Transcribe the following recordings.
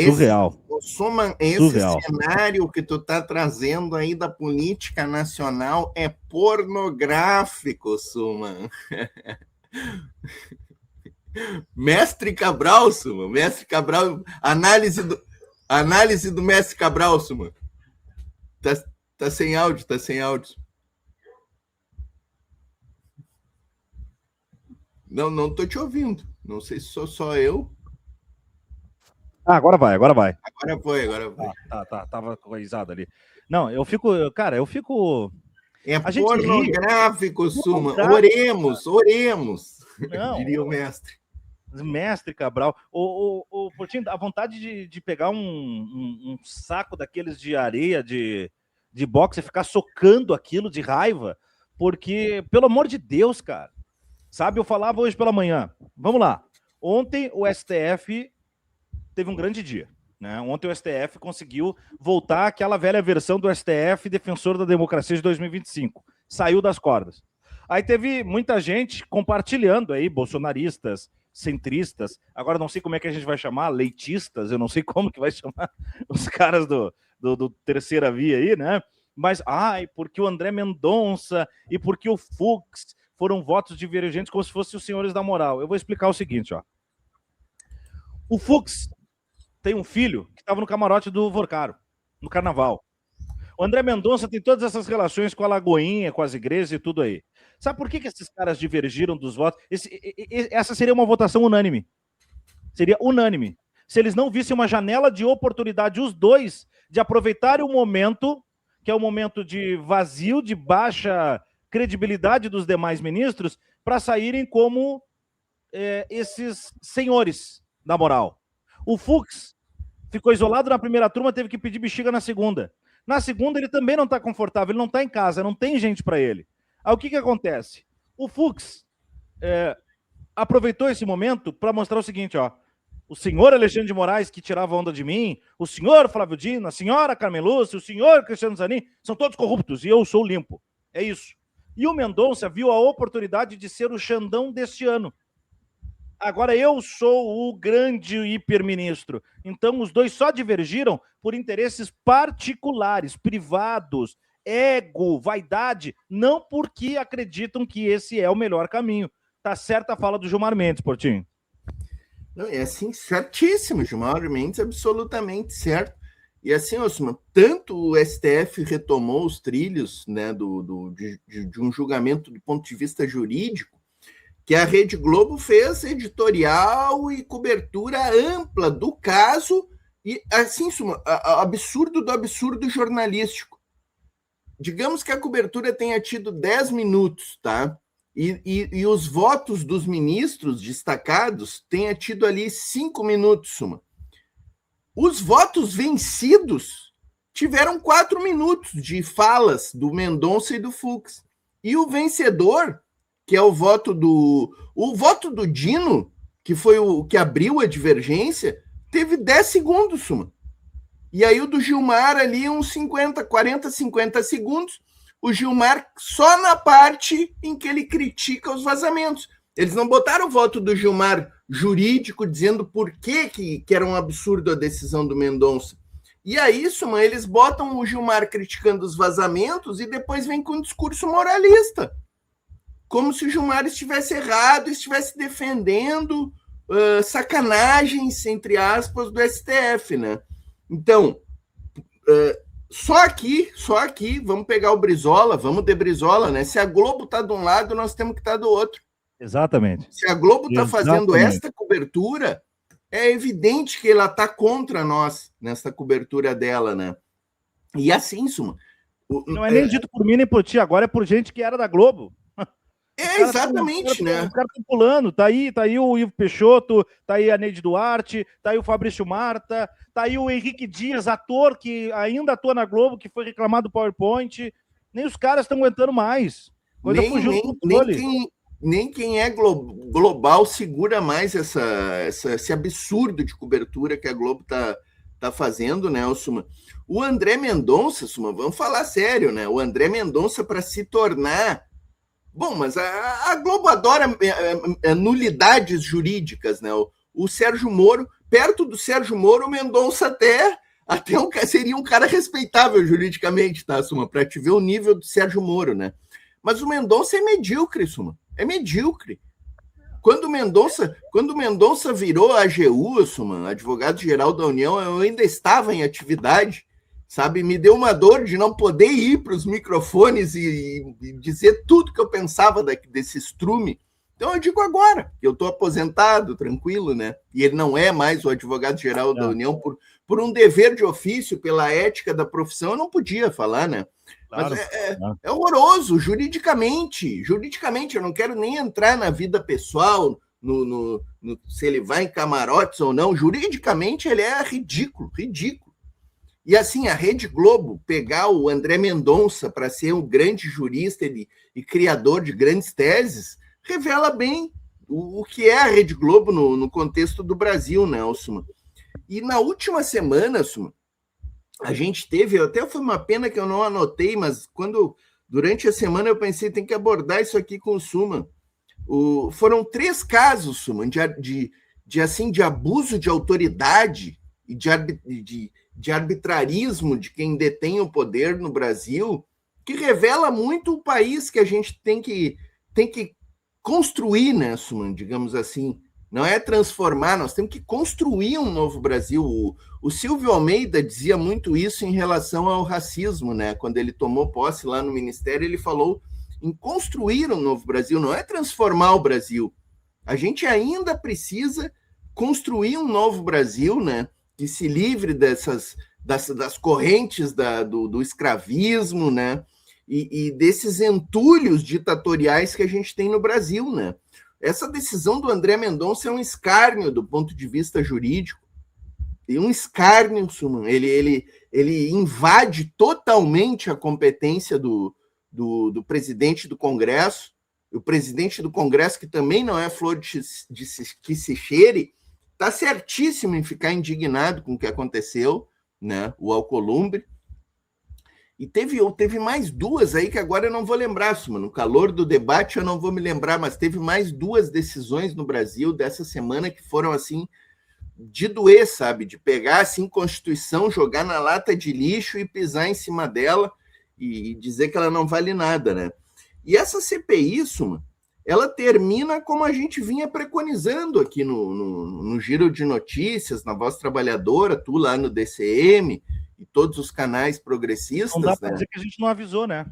Surreal. Esse cenário que tu tá trazendo aí da política nacional é pornográfico, Suman. Mestre Cabral, Suman. Mestre Cabral, análise do Mestre Cabral, Suman. Tá sem áudio, tá sem áudio. Não tô te ouvindo. Não sei se sou só eu. Agora vai. Agora foi. Tava coisado ali. Não, eu fico... É pornográfico, Suma. Oremos. Não, diria o mestre. Mestre Cabral. O Portinho, a vontade de pegar um saco daqueles de areia, de boxe, e ficar socando aquilo de raiva, porque, pelo amor de Deus, cara, sabe, eu falava hoje pela manhã, vamos lá, ontem o STF teve um grande dia, né? Ontem o STF conseguiu voltar àquela velha versão do STF defensor da democracia de 2025. Saiu das cordas. Aí teve muita gente compartilhando aí, bolsonaristas, centristas, agora não sei como é que a gente vai chamar, leitistas, eu não sei como que vai chamar os caras do terceira via aí, né? Mas, porque o André Mendonça e porque o Fux foram votos divergentes como se fossem os senhores da moral. Eu vou explicar o seguinte, ó. O Fux tem um filho que estava no camarote do Vorcaro, no carnaval. O André Mendonça tem todas essas relações com a Lagoinha, com as igrejas e tudo aí. Sabe por que esses caras divergiram dos votos? Essa seria uma votação unânime. Seria unânime. Se eles não vissem uma janela de oportunidade, os dois, de aproveitarem o momento, que é o momento de vazio, de baixa credibilidade dos demais ministros, para saírem como esses senhores da moral. O Fux ficou isolado na primeira turma, teve que pedir bexiga na segunda. Na segunda, ele também não está confortável, ele não está em casa, não tem gente para ele. Aí o que acontece? O Fux aproveitou esse momento para mostrar o seguinte, ó. O senhor Alexandre de Moraes, que tirava onda de mim, o senhor Flávio Dino, a senhora Carmen Lúcia, o senhor Cristiano Zanin, são todos corruptos e eu sou limpo. É isso. E o Mendonça viu a oportunidade de ser o Xandão deste ano. Agora eu sou o grande hiperministro. Então os dois só divergiram por interesses particulares, privados, ego, vaidade, não porque acreditam que esse é o melhor caminho. Tá certa a fala do Gilmar Mendes, Portinho. Não, é assim, certíssimo, Gilmar Mendes, absolutamente certo. E assim, Osman, tanto o STF retomou os trilhos, né, de um julgamento do ponto de vista jurídico, que a Rede Globo fez editorial e cobertura ampla do caso, e assim, absurdo do absurdo jornalístico. Digamos que a cobertura tenha tido 10 minutos, tá? E os votos dos ministros destacados tenha tido ali 5 minutos, Suma. Os votos vencidos tiveram 4 minutos de falas do Mendonça e do Fux. E o vencedor, que é o voto do Dino, que foi o que abriu a divergência, teve 10 segundos, Suma. E aí o do Gilmar ali, uns 40, 50 segundos, o Gilmar só na parte em que ele critica os vazamentos. Eles não botaram o voto do Gilmar jurídico dizendo por que era um absurdo a decisão do Mendonça. E aí, Suma, eles botam o Gilmar criticando os vazamentos e depois vem com um discurso moralista. Como se o Gilmar estivesse errado, estivesse defendendo sacanagens, entre aspas, do STF, né? Então, só aqui, vamos pegar o Brizola, vamos de Brizola, né? Se a Globo está de um lado, nós temos que estar do outro. Exatamente. Se a Globo está fazendo esta cobertura, é evidente que ela está contra nós nessa cobertura dela, né? E assim, Suma. Não é nem dito por mim nem por ti, agora é por gente que era da Globo. Exatamente, né? Os caras estão pulando, tá aí o Ivo Peixoto, tá aí a Neide Duarte, tá aí o Fabrício Marta, tá aí o Henrique Dias, ator que ainda atua na Globo, que foi reclamado do PowerPoint. Nem os caras estão aguentando mais. Coisa fugiu do controle. Nem quem é global segura mais esse absurdo de cobertura que a Globo tá fazendo, né, Suma? O André Mendonça, Suma, vamos falar sério, né? O André Mendonça, para se tornar... Bom, mas a Globo adora nulidades jurídicas, né? O Sérgio Moro, perto do Sérgio Moro, o Mendonça até seria um cara respeitável juridicamente, tá, Suma? Para te ver o nível do Sérgio Moro, né? Mas o Mendonça é medíocre, Suma. É medíocre. Quando o Mendonça virou a AGU, Suma, advogado-geral da União, eu ainda estava em atividade, sabe? Me deu uma dor de não poder ir para os microfones e dizer tudo que eu pensava desse estrume. Então eu digo agora, que eu estou aposentado, tranquilo, né? E ele não é mais o advogado-geral da União por um dever de ofício, pela ética da profissão, eu não podia falar, né? Claro, mas é horroroso, juridicamente. Juridicamente, eu não quero nem entrar na vida pessoal, se ele vai em camarotes ou não. Juridicamente, ele é ridículo, ridículo. E assim, a Rede Globo pegar o André Mendonça para ser um grande jurista e criador de grandes teses, revela bem o que é a Rede Globo no contexto do Brasil, né, Suma? E na última semana, Suma, a gente teve, até foi uma pena que eu não anotei, mas durante a semana eu pensei, tem que abordar isso aqui com o Suma. Foram 3 casos, Suma, de abuso de autoridade e de arbitrarismo de quem detém o poder no Brasil, que revela muito o país que a gente tem que construir, né, Suma, digamos assim. Não é transformar, nós temos que construir um novo Brasil. O Silvio Almeida dizia muito isso em relação ao racismo, né? Quando ele tomou posse lá no Ministério, ele falou em construir um novo Brasil, não é transformar o Brasil. A gente ainda precisa construir um novo Brasil, né? Que se livre das correntes do escravismo, né? E desses entulhos ditatoriais que a gente tem no Brasil, né? Essa decisão do André Mendonça é um escárnio do ponto de vista jurídico. E um escárnio, Suman. Ele invade totalmente a competência do presidente do Congresso. O presidente do Congresso, que também não é flor que se cheire, está certíssimo em ficar indignado com o que aconteceu, né? O Alcolumbre. E teve mais 2 aí que agora eu não vou lembrar, Suma. No calor do debate eu não vou me lembrar, mas teve mais 2 decisões no Brasil dessa semana que foram assim de doer, sabe? De pegar assim Constituição, jogar na lata de lixo e pisar em cima dela e dizer que ela não vale nada, né? E essa CPI, Suma, ela termina como a gente vinha preconizando aqui no Giro de Notícias, na Voz Trabalhadora, tu lá no DCM, e todos os canais progressistas. Não dá para dizer que a gente não avisou, né?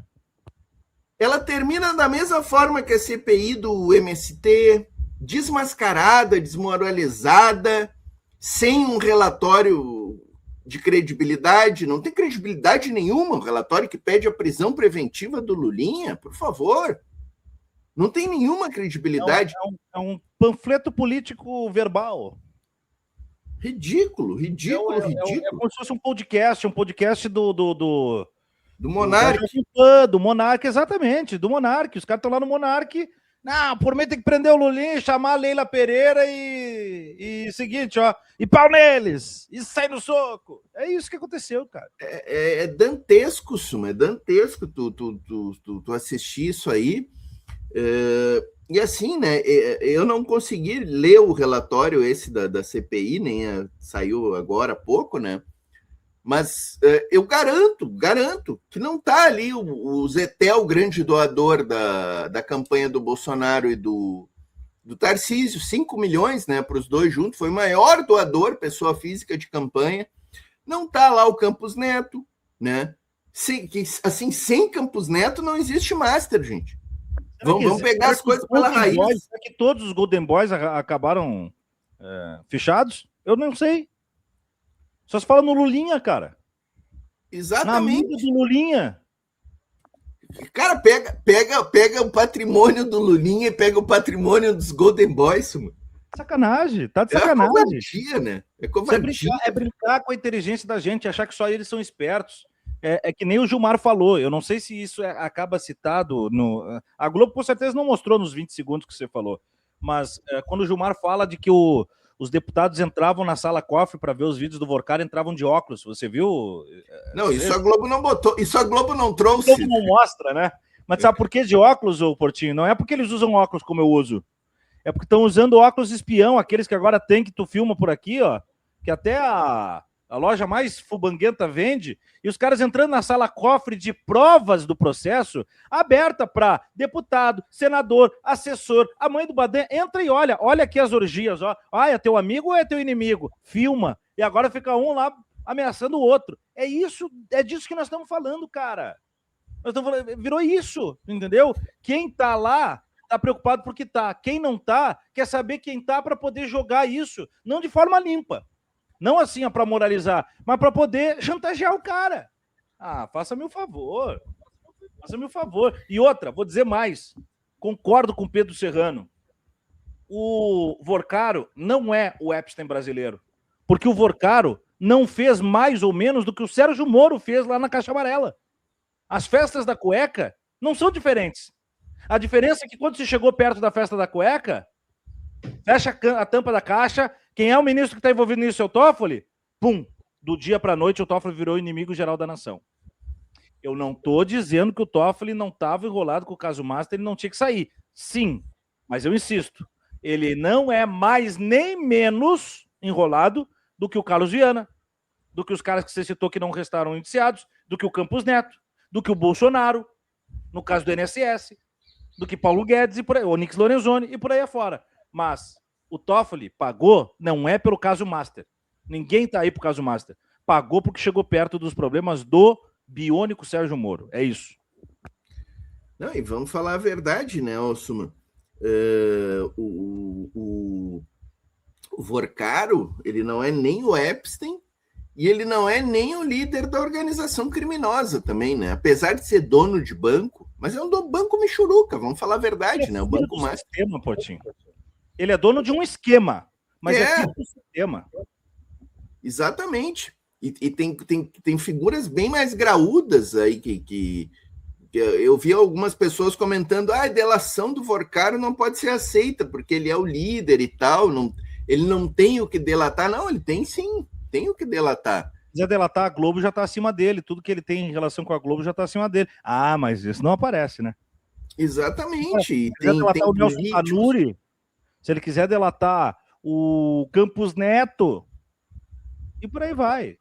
Ela termina da mesma forma que a CPI do MST, desmascarada, desmoralizada, sem um relatório de credibilidade. Não tem credibilidade nenhuma o relatório que pede a prisão preventiva do Lulinha, por favor. Não tem nenhuma credibilidade. É um panfleto político verbal. Ridículo. É como se fosse um podcast do Monark. Do Monark, exatamente, do Monark. Os caras estão lá no Monark. Não, por mim tem que prender o Lulinha, chamar a Leila Pereira e seguinte, ó, e pau neles, e sai no soco. É isso que aconteceu, cara. É dantesco, Suma, é dantesco tu assistir isso aí. E assim, né, eu não consegui ler o relatório esse da CPI, nem saiu agora há pouco, né, mas eu garanto que não está ali o Zeté, o grande doador da campanha do Bolsonaro e do Tarcísio, 5 milhões, né, para os dois juntos, foi o maior doador, pessoa física de campanha. Não está lá o Campos Neto, né, sem Campos Neto não existe Master, gente. Vamos pegar as coisas pela raiz. Será que todos os Golden Boys acabaram fechados? Eu não sei. Só se fala no Lulinha, cara. Exatamente. Na mídia do Lulinha. Cara, pega o patrimônio do Lulinha e pega o patrimônio dos Golden Boys, mano. Sacanagem, tá de sacanagem. É covardia, né? É covardia. É brincar com a inteligência da gente, achar que só eles são espertos. É que nem o Gilmar falou, eu não sei se isso acaba citado no... A Globo com certeza não mostrou nos 20 segundos que você falou, mas quando o Gilmar fala de que os deputados entravam na sala cofre para ver os vídeos do Vorcar, entravam de óculos, você viu? Não, isso a Globo não botou, isso a Globo não trouxe. A Globo não mostra, né? Mas sabe por que de óculos, ô Portinho? Não é porque eles usam óculos como eu uso, é porque estão usando óculos espião, aqueles que agora tem que tu filma por aqui, ó. que até a loja mais fubanguenta vende, e os caras entrando na sala cofre de provas do processo, aberta para deputado, senador, assessor, a mãe do Badan, entra e olha aqui as orgias, ó. Ah, é teu amigo ou é teu inimigo? Filma. E agora fica um lá ameaçando o outro. É disso que nós estamos falando, cara. Nós estamos falando, virou isso, entendeu? Quem tá lá tá preocupado porque tá. Quem não tá, quer saber quem tá para poder jogar isso, não de forma limpa. Não assim para moralizar, mas para poder chantagear o cara. Ah, faça-me o favor. Faça-me o favor. E outra, vou dizer mais. Concordo com o Pedro Serrano. O Vorcaro não é o Epstein brasileiro. Porque o Vorcaro não fez mais ou menos do que o Sérgio Moro fez lá na Caixa Amarela. As festas da cueca não são diferentes. A diferença é que quando você chegou perto da festa da cueca, fecha a tampa da caixa, quem é o ministro que está envolvido nisso é o Toffoli? Pum! Do dia para a noite o Toffoli virou inimigo geral da nação. Eu não estou dizendo que o Toffoli não estava enrolado com o caso Master, ele não tinha que sair. Sim, mas eu insisto, ele não é mais nem menos enrolado do que o Carlos Viana, do que os caras que você citou que não restaram indiciados, do que o Campos Neto, do que o Bolsonaro, no caso do INSS, do que Paulo Guedes e por aí, o Onyx Lorenzoni e por aí afora. Mas o Toffoli pagou não é pelo caso Master. Ninguém tá aí pro caso Master. Pagou porque chegou perto dos problemas do biônico Sérgio Moro. É isso. Não, e vamos falar a verdade, né, Ossuman? O Vorcaro, ele não é nem o Epstein e ele não é nem o líder da organização criminosa também, né? Apesar de ser dono de banco, mas é um banco michuruca, vamos falar a verdade, né? O banco mais sistema, Potinho. Ele é dono de um esquema, mas é filho do sistema. Exatamente. E tem figuras bem mais graúdas aí que eu vi algumas pessoas comentando: a delação do Vorcaro não pode ser aceita, porque ele é o líder e tal, ele não tem o que delatar. Não, ele tem sim, tem o que delatar. Se quiser delatar a Globo, já está acima dele. Tudo que ele tem em relação com a Globo já está acima dele. Ah, mas isso não aparece, né? Exatamente. Se quiser delatar o Nelson Tanuri, se ele quiser delatar o Campos Neto, e por aí vai.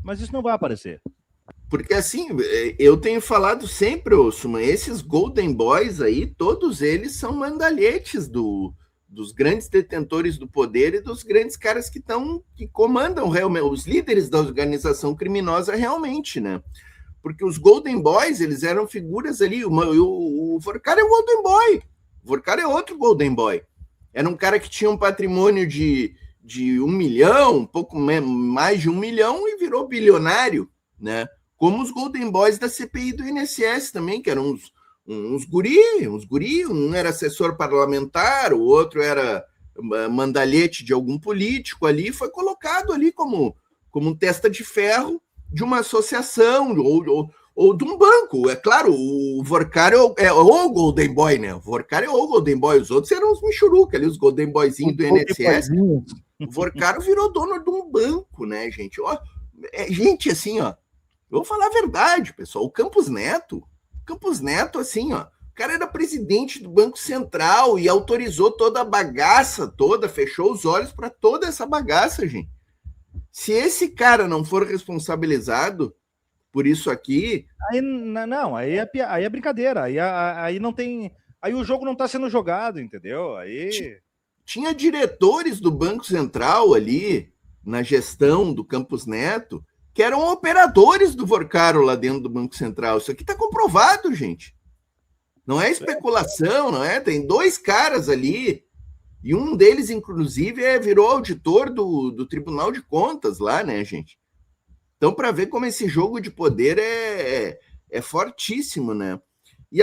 Mas isso não vai aparecer. Porque assim, eu tenho falado sempre, Ossuman, esses Golden Boys aí, todos eles são mandalhetes dos grandes detentores do poder e dos grandes caras que comandam realmente, os líderes da organização criminosa realmente, né? Porque os Golden Boys, eles eram figuras ali, o Vorcaro é um Golden Boy, o Vorcaro é outro Golden Boy. Era um cara que tinha um patrimônio de 1 milhão, um pouco mais de 1 milhão e virou bilionário, né? Como os Golden Boys da CPI do INSS também, que eram uns guri, um era assessor parlamentar, o outro era mandalhete de algum político ali, foi colocado ali como um testa de ferro de uma associação ou de um banco. É claro, o Vorcaro é o Golden Boy, né? O Vorcaro é o Golden Boy, os outros eram os michuruca ali, os Golden Boyzinhos do INSS. O Vorcaro virou dono de um banco, né, gente? Gente, assim, ó, eu vou falar a verdade, pessoal. O Campos Neto, assim, ó, o cara era presidente do Banco Central e autorizou toda a bagaça toda, fechou os olhos para toda essa bagaça, gente. Se esse cara não for responsabilizado por isso aqui... Aí é brincadeira. Aí não tem... Aí o jogo não está sendo jogado, entendeu? Aí... Tinha diretores do Banco Central ali, na gestão do Campos Neto, que eram operadores do Vorcaro lá dentro do Banco Central. Isso aqui está comprovado, gente. Não é especulação, não é? Tem 2 caras ali, e um deles, inclusive, virou auditor do Tribunal de Contas lá, né, gente? Então, para ver como esse jogo de poder é fortíssimo, né?